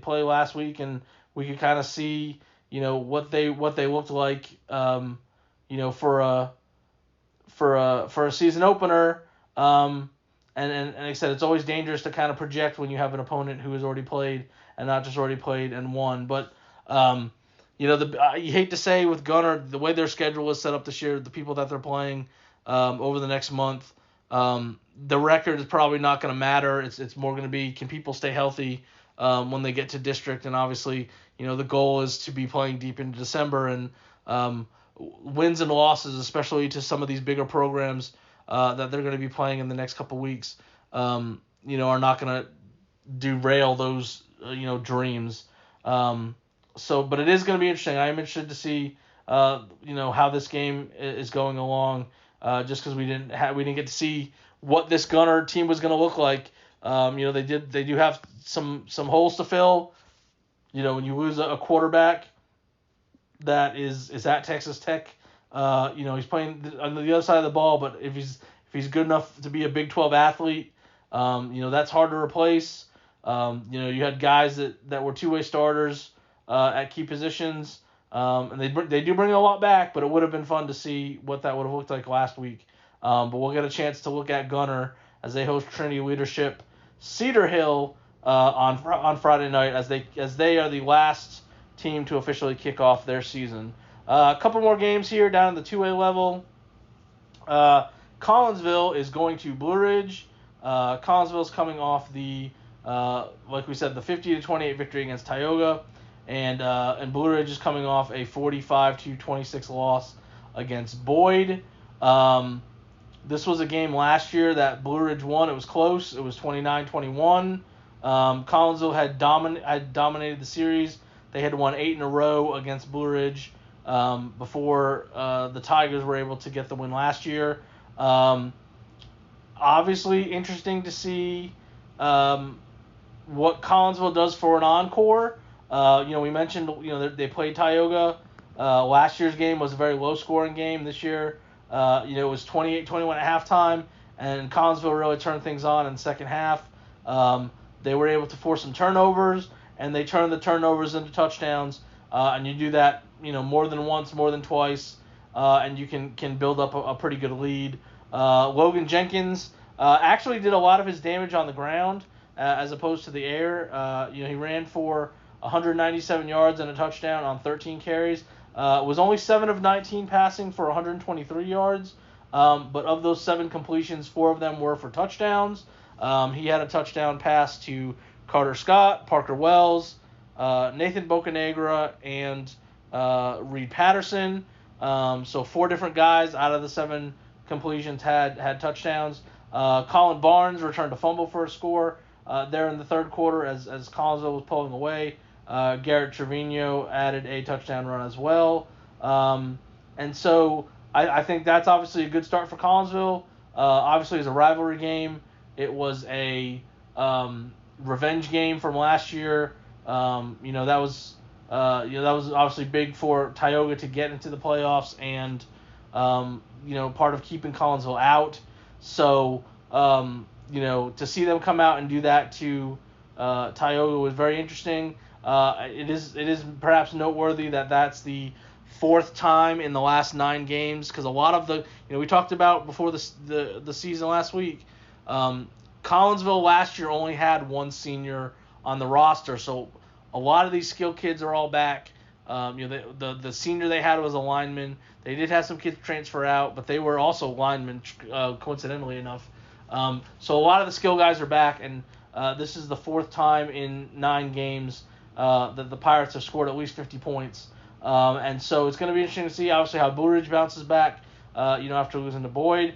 play last week, and we could kind of see what they looked like for a season opener. And like I said, it's always dangerous to kind of project when you have an opponent who has already played and not just already played and won. But you hate to say with Gunner, the way their schedule is set up this year, the people that they're playing over the next month, the record is probably not going to matter. It's more going to be, can people stay healthy when they get to district? And obviously, the goal is to be playing deep into December, and wins and losses, especially to some of these bigger programs that they're going to be playing in the next couple weeks, are not going to derail those dreams. But it is going to be interesting. I am interested to see how this game is going along, just because we didn't get to see what this Gunner team was going to look like. They do have some holes to fill. When you lose a quarterback that is at Texas Tech, he's playing on the other side of the ball, but if he's good enough to be a Big 12 athlete, that's hard to replace. You had guys that were two-way starters at key positions, and they do bring a lot back, but it would have been fun to see what that would have looked like last week. But we'll get a chance to look at Gunner as they host Trinity Leadership Cedar Hill on Friday night, as they are the last team to officially kick off their season. A couple more games here down at the 2A level. Collinsville is going to Blue Ridge. Collinsville is coming off the, like we said, the 50-28 victory against Tioga, and Blue Ridge is coming off a 45-26 loss against Boyd. This was a game last year that Blue Ridge won. It was close. It was 29-21. Collinsville had dominated the series. They had won 8 in a row against Blue Ridge before the Tigers were able to get the win last year. Obviously, interesting to see what Collinsville does for an encore. We mentioned they played Tioga. Last year's game was a very low-scoring game. This year, it was 28-21 at halftime, and Collinsville really turned things on in the second half. They were able to force some turnovers, and they turned the turnovers into touchdowns. And you do that, more than once, more than twice, and you can build up a pretty good lead. Logan Jenkins actually did a lot of his damage on the ground as opposed to the air. He ran for 197 yards and a touchdown on 13 carries. Was only 7 of 19 passing for 123 yards, but of those 7 completions, 4 of them were for touchdowns. He had a touchdown pass to Carter Scott, Parker Wells, Nathan Bocanegra, and Reed Patterson. So 4 different guys out of the 7 completions had touchdowns. Colin Barnes returned a fumble for a score there in the third quarter as Collinsville was pulling away. Garrett Trevino added a touchdown run as well. And so I think that's obviously a good start for Collinsville. Obviously, it's a rivalry game. It was a revenge game from last year. That was obviously big for Tioga to get into the playoffs and part of keeping Collinsville out. So to see them come out and do that to Tioga was very interesting. It is perhaps noteworthy that that's the fourth time in the last 9 games, because a lot of the, we talked about before the season last week, Collinsville last year only had one senior on the roster, so a lot of these skill kids are all back. The senior they had was a lineman. They did have some kids transfer out, but they were also linemen, coincidentally enough. So a lot of the skill guys are back, and this is the fourth time in 9 games that the Pirates have scored at least 50 points. And so it's going to be interesting to see, obviously, how Blue Ridge bounces back, after losing to Boyd,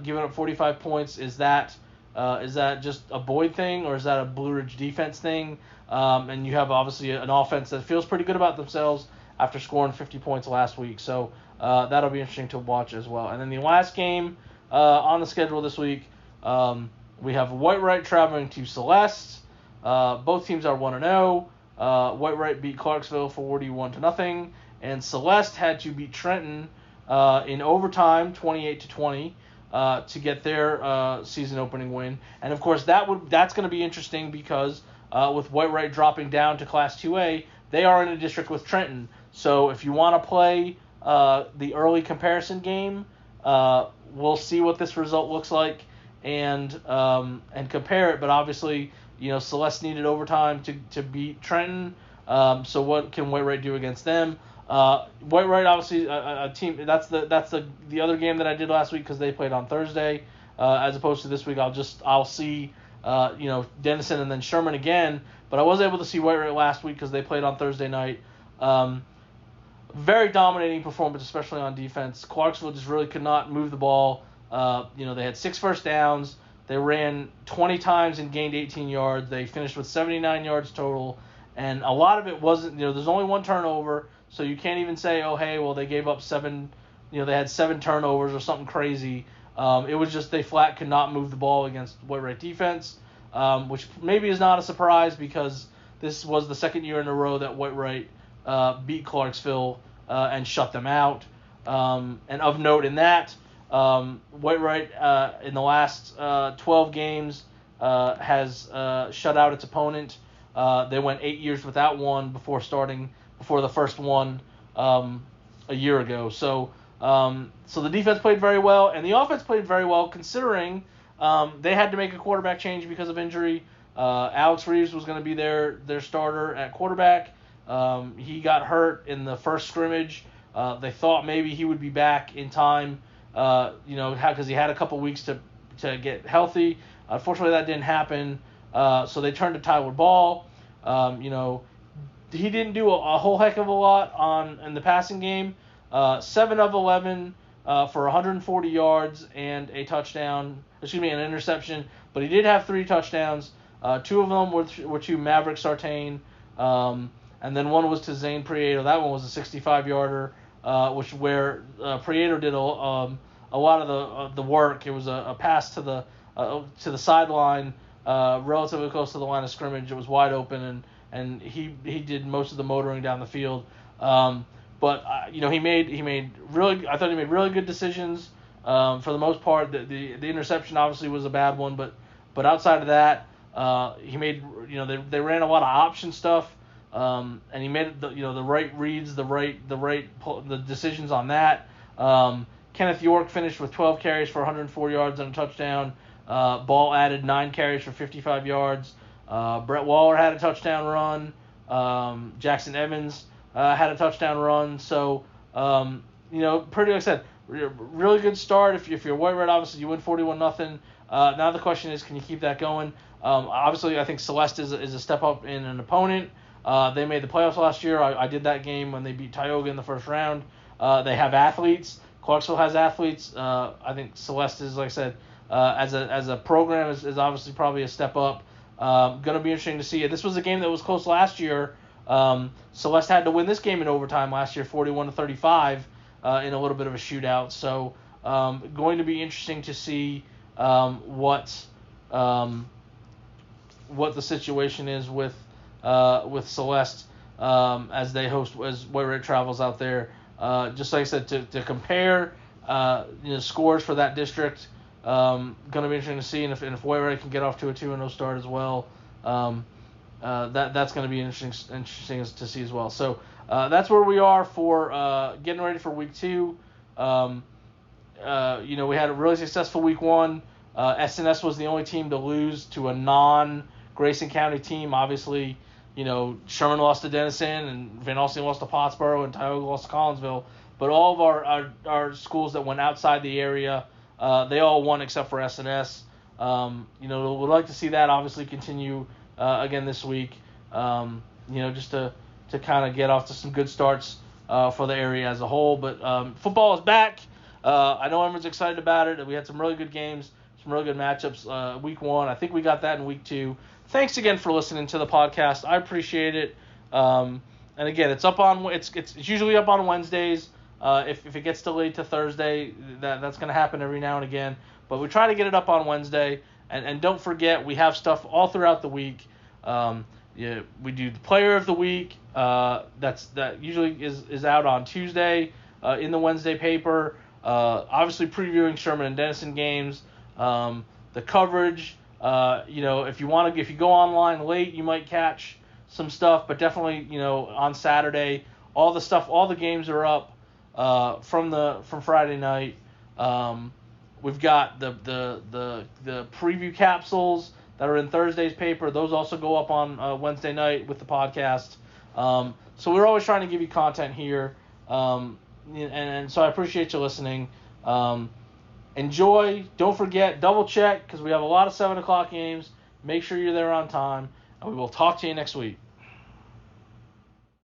giving up 45 points. Is that just a Boyd thing, or is that a Blue Ridge defense thing? And you have, obviously, an offense that feels pretty good about themselves after scoring 50 points last week. So that'll be interesting to watch as well. And then the last game on the schedule this week, we have Whitewright traveling to Celeste. Both teams are 1-0. Whitewright beat Clarksville 41-0, and Celeste had to beat Trenton in overtime, 28-20, to get their season opening win. And of course, that's going to be interesting because with Whitewright dropping down to Class 2A, they are in a district with Trenton. So if you want to play the early comparison game, we'll see what this result looks like and compare it. But obviously, Celeste needed overtime to beat Trenton. So what can Whitewright do against them? Whitewright, obviously, a team. That's the other game that I did last week because they played on Thursday, as opposed to this week. I'll see Denison and then Sherman again. But I was able to see Whitewright last week because they played on Thursday night. Very dominating performance, especially on defense. Clarksville just really could not move the ball. They had 6 first downs. They ran 20 times and gained 18 yards. They finished with 79 yards total. And a lot of it wasn't, there's only 1 turnover. So you can't even say, oh, hey, well, they gave up 7, they had 7 turnovers or something crazy. It was just they flat could not move the ball against Whitewright defense, which maybe is not a surprise because this was the second year in a row that Whitewright beat Clarksville and shut them out. And of note in that, Whitewright in the last 12 games has shut out its opponent. They went 8 years without one before the first one a year ago. So the defense played very well, and the offense played very well considering they had to make a quarterback change because of injury. Alex Reeves was going to be their starter at quarterback. He got hurt in the first scrimmage. They thought maybe he would be back in time, because he had a couple weeks to get healthy. Unfortunately, that didn't happen. So they turned to Tyler Ball. He didn't do a whole heck of a lot in the passing game. 7 of 11 for 140 yards and an interception. But he did have 3 touchdowns. 2 of them were to Maverick Sartain, and then one was to Zane Prieto. That one was a 65-yarder, where Prieto did a lot of the work. It was a pass to the sideline, relatively close to the line of scrimmage. It was wide open, and he did most of the motoring down the field. But he made really good decisions for the most part. The interception obviously was a bad one, but outside of that, he made they ran a lot of option stuff, and he made the right reads, the decisions on that. Kenneth York finished with 12 carries for 104 yards and a touchdown. Ball added 9 carries for 55 yards. Brett Waller had a touchdown run. Jackson Evans had a touchdown run. So, pretty, like I said, really good start. If you're Whitewright, obviously you win 41-0. Now the question is, can you keep that going? Obviously, I think Celeste is a step up in an opponent. They made the playoffs last year. I did that game when they beat Tioga in the first round. They have athletes. Clarksville has athletes. I think Celeste is, like I said, as a program is obviously probably a step up. Going to be interesting to see. This was a game that was close last year. Celeste had to win this game in overtime last year, 41-35, in a little bit of a shootout. So going to be interesting to see what the situation is with Celeste as Whitewright travels out there. Just like I said, to compare scores for that district. Going to be interesting to see, and if Whitewright can get off to a 2-0 start as well. that's going to be interesting to see as well. So that's where we are for getting ready for week 2. We had a really successful week 1. SNS was the only team to lose to a non-Grayson County team. Obviously, Sherman lost to Denison, and Van Alstyne lost to Pottsboro, and Tioga lost to Collinsville. But all of our schools that went outside the area, they all won except for SNS. We'd like to see that obviously continue again this week. Just to kind of get off to some good starts for the area as a whole. But football is back. I know everyone's excited about it. We had some really good games, some really good matchups week 1. I think we got that in week 2. Thanks again for listening to the podcast. I appreciate it. And again, it's usually up on Wednesdays. If it gets delayed to Thursday, that's going to happen every now and again. But we try to get it up on Wednesday. And don't forget, we have stuff all throughout the week. We do the player of the week. That usually is out on Tuesday in the Wednesday paper. Obviously previewing Sherman and Denison games. The coverage. If you go online late, you might catch some stuff. But definitely, on Saturday, all the games are up from Friday night. We've got the preview capsules that are in Thursday's paper. Those also go up on Wednesday night with the podcast. So we're always trying to give you content here. And so I appreciate you listening. Enjoy. Don't forget, double check, because we have a lot of 7 o'clock games. Make sure you're there on time. And we will talk to you next week.